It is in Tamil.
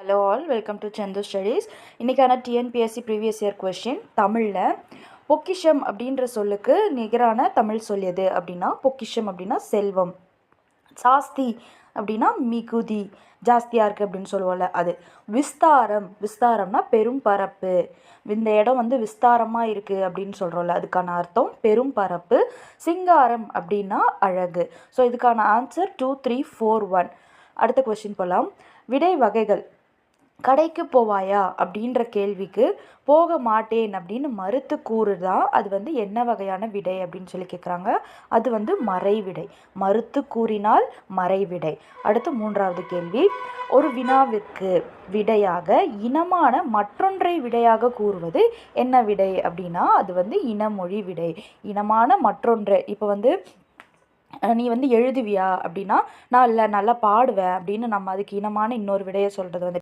Hello all, welcome to Sandhu studies. இன்றைக்கான டிஎன்பிஎஸ்சி ப்ரீவியஸ் இயர் கொஸ்டின் தமிழில் பொக்கிஷம் அப்படின்ற சொல்லுக்கு நிகரான தமிழ் சொல் எது அப்படின்னா பொக்கிஷம் அப்படின்னா செல்வம், சாஸ்தி அப்படின்னா மிகுதி, ஜாஸ்தியாக இருக்குது அப்படின்னு சொல்லுவோம்ல அது. விஸ்தாரம்னா பெரும் பரப்பு, இந்த இடம் வந்து விஸ்தாரமாக இருக்குது அப்படின்னு சொல்கிறோம்ல அதுக்கான அர்த்தம் பெரும் பரப்பு. சிங்காரம் அப்படின்னா அழகு. ஸோ இதுக்கான ஆன்சர் 2, 3, 4, 1. அடுத்த கொஸ்டின் போகலாம். விடை வகைகள். கடைக்கு போவாயா அப்படின்ற கேள்விக்கு போக மாட்டேன் அப்படின்னு மறுத்து கூறுதான் அது வந்து என்ன வகையான விடை அப்படின்னு சொல்லி கேட்குறாங்க. அது வந்து மறைவிடை. மறுத்து கூறினால் மறைவிடை. அடுத்து 3வது கேள்வி. ஒரு வினாவிற்கு விடையாக இனமான மற்றொன்றை விடையாக கூறுவது என்ன விடை அப்படின்னா அது வந்து இனமொழி விடை. இனமான மற்றொன்று, இப்போ வந்து நீ வந்து எழுதுவியா அப்படின்னா நான் இல்லை நல்லா பாடுவேன் அப்படின்னு நம்ம அதுக்கு இனமான இன்னொரு விடையை சொல்கிறது வந்து